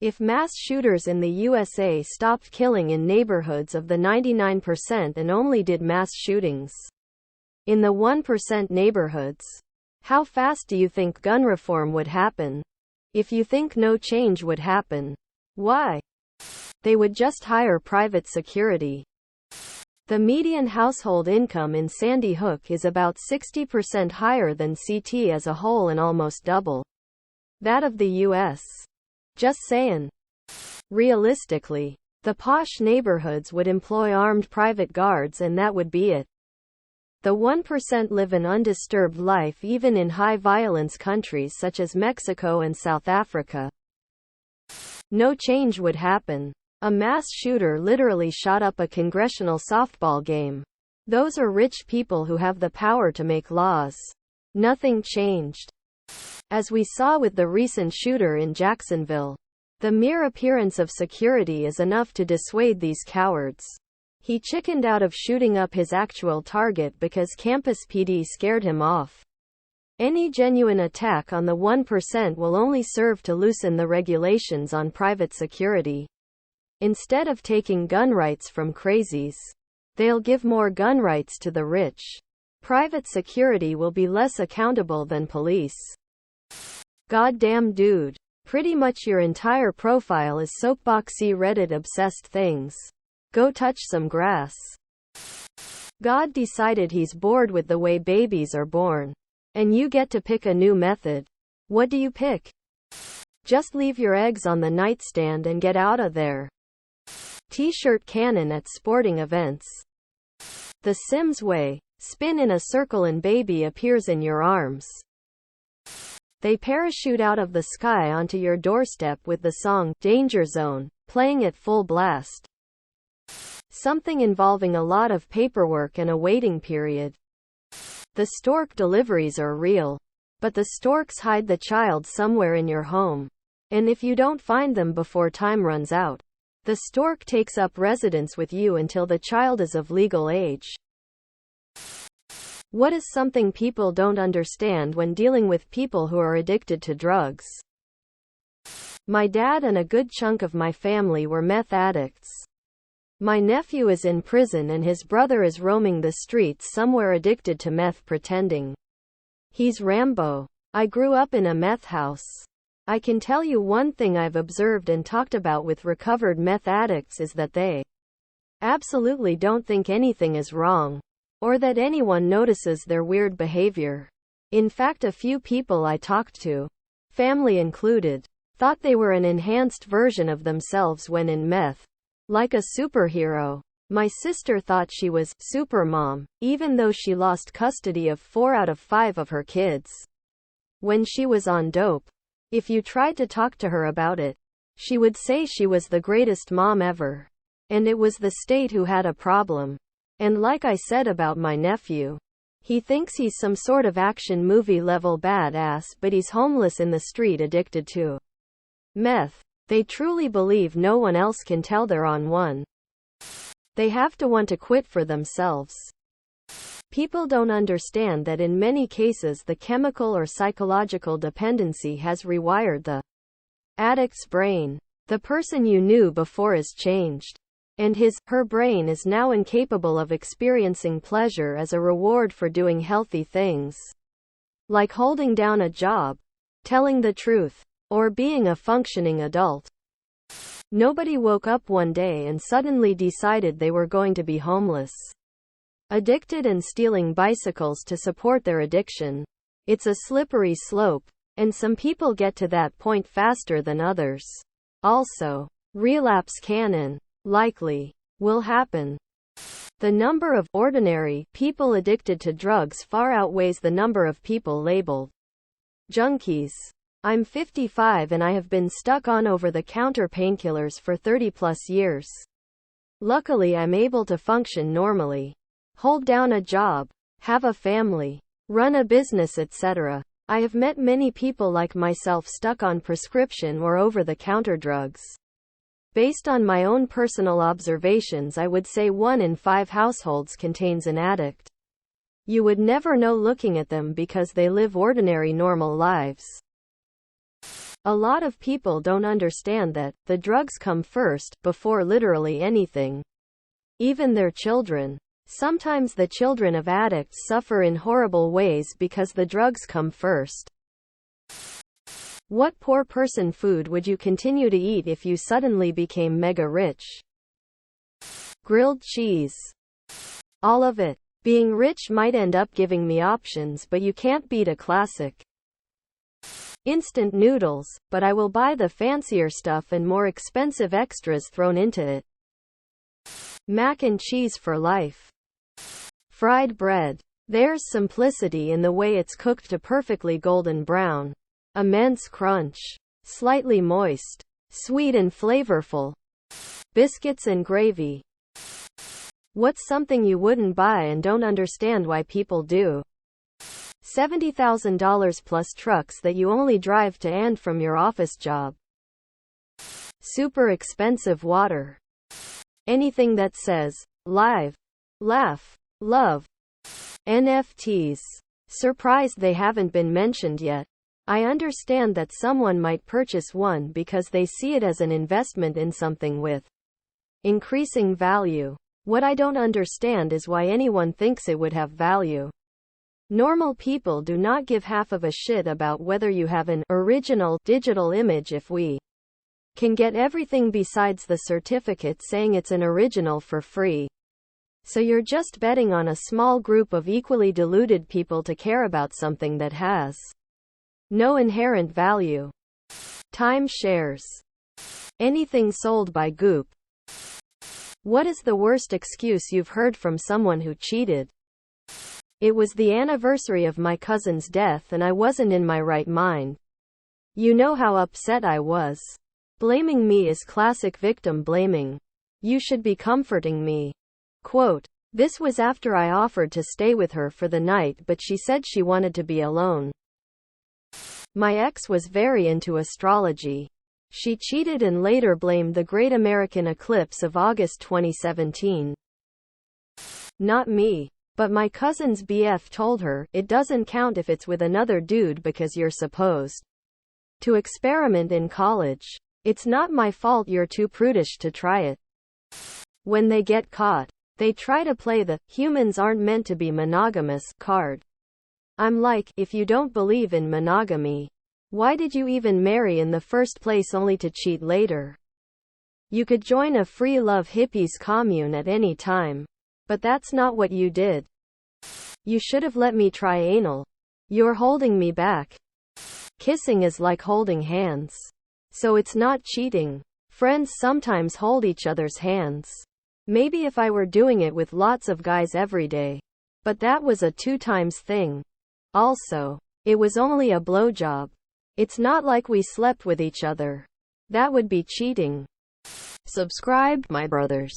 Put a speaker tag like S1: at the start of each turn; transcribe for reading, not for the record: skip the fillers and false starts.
S1: If mass shooters in the USA stopped killing in neighborhoods of the 99% and only did mass shootings in the 1% neighborhoods, how fast do you think gun reform would happen? If you think no change would happen, why? They would just hire private security. The median household income in Sandy Hook is about 60% higher than CT as a whole and almost double that of the US. Just saying. Realistically, the posh neighborhoods would employ armed private guards and that would be it. The 1% live an undisturbed life even in high-violence countries such as Mexico and South Africa. No change would happen. A mass shooter literally shot up a congressional softball game. Those are rich people who have the power to make laws. Nothing changed. As we saw with the recent shooter in Jacksonville, the mere appearance of security is enough to dissuade these cowards. He chickened out of shooting up his actual target because campus PD scared him off. Any genuine attack on the 1% will only serve to loosen the regulations on private security. Instead of taking gun rights from crazies, they'll give more gun rights to the rich. Private security will be less accountable than police. Goddamn dude. Pretty much your entire profile is soapboxy Reddit obsessed things. Go touch some grass. God decided he's bored with the way babies are born. And you get to pick a new method. What do you pick? Just leave your eggs on the nightstand and get out of there. T-shirt cannon at sporting events. The Sims way. Spin in a circle and baby appears in your arms. They parachute out of the sky onto your doorstep with the song Danger Zone playing at full blast. Something involving a lot of paperwork and a waiting period. The stork deliveries are real, but the storks hide the child somewhere in your home. And if you don't find them before time runs out, the stork takes up residence with you until the child is of legal age. What is something people don't understand when dealing with people who are addicted to drugs? My dad and a good chunk of my family were meth addicts. My nephew is in prison and his brother is roaming the streets somewhere addicted to meth pretending he's Rambo. I grew up in a meth house. I can tell you one thing I've observed and talked about with recovered meth addicts is that they absolutely don't think anything is wrong, or that anyone notices their weird behavior. In fact, a few people I talked to, family included, thought they were an enhanced version of themselves when in meth. Like a superhero. My sister thought she was Supermom, even though she lost custody of 4 out of 5 of her kids when she was on dope. If you tried to talk to her about it, she would say she was the greatest mom ever. And it was the state who had a problem. And like I said about my nephew, he thinks he's some sort of action movie level badass, but he's homeless in the street addicted to meth. They truly believe no one else can tell they're on one. They have to want to quit for themselves. People don't understand that in many cases the chemical or psychological dependency has rewired the addict's brain. The person you knew before is changed. And her brain is now incapable of experiencing pleasure as a reward for doing healthy things. Like holding down a job, telling the truth, or being a functioning adult. Nobody woke up one day and suddenly decided they were going to be homeless. Addicted and stealing bicycles to support their addiction. It's a slippery slope, and some people get to that point faster than others. Also, relapse can and likely will happen. The number of ordinary people addicted to drugs far outweighs the number of people labeled junkies. I'm 55 and I have been stuck on over-the-counter painkillers for 30+ years. Luckily I'm able to function normally. Hold down a job, have a family, run a business, etc. I have met many people like myself stuck on prescription or over-the-counter drugs. Based on my own personal observations, I would say 1 in 5 households contains an addict. You would never know looking at them because they live ordinary normal lives. A lot of people don't understand that the drugs come first, before literally anything. Even their children. Sometimes the children of addicts suffer in horrible ways because the drugs come first. What poor person food would you continue to eat if you suddenly became mega rich? Grilled cheese. All of it. Being rich might end up giving me options, but you can't beat a classic. Instant noodles, but I will buy the fancier stuff and more expensive extras thrown into it. Mac and cheese for life. Fried bread. There's simplicity in the way it's cooked to perfectly golden brown. Immense crunch. Slightly moist. Sweet and flavorful. Biscuits and gravy. What's something you wouldn't buy and don't understand why people do? $70,000 plus trucks that you only drive to and from your office job. Super expensive water. Anything that says, live, laugh, love. NFTs. Surprised they haven't been mentioned yet. I understand that someone might purchase one because they see it as an investment in something with increasing value. What I don't understand is why anyone thinks it would have value. Normal people do not give half of a shit about whether you have an original digital image if we can get everything besides the certificate saying it's an original for free. So you're just betting on a small group of equally deluded people to care about something that has no inherent value. Timeshares. Anything sold by Goop. What is the worst excuse you've heard from someone who cheated? It was the anniversary of my cousin's death and I wasn't in my right mind. You know how upset I was. Blaming me is classic victim blaming. You should be comforting me. Quote, this was after I offered to stay with her for the night, but she said she wanted to be alone. My ex was very into astrology. She cheated and later blamed the Great American Eclipse of August 2017. Not me. But my cousin's BF told her, it doesn't count if it's with another dude because you're supposed to experiment in college. It's not my fault you're too prudish to try it. When they get caught, they try to play the humans aren't meant to be monogamous card. I'm like, if you don't believe in monogamy, why did you even marry in the first place only to cheat later? You could join a free love hippies commune at any time. But that's not what you did. You should have let me try anal. You're holding me back. Kissing is like holding hands. So it's not cheating. Friends sometimes hold each other's hands. Maybe if I were doing it with lots of guys every day. But that was a 2 times thing. Also, it was only a blowjob. It's not like we slept with each other. That would be cheating. Subscribe, my brothers.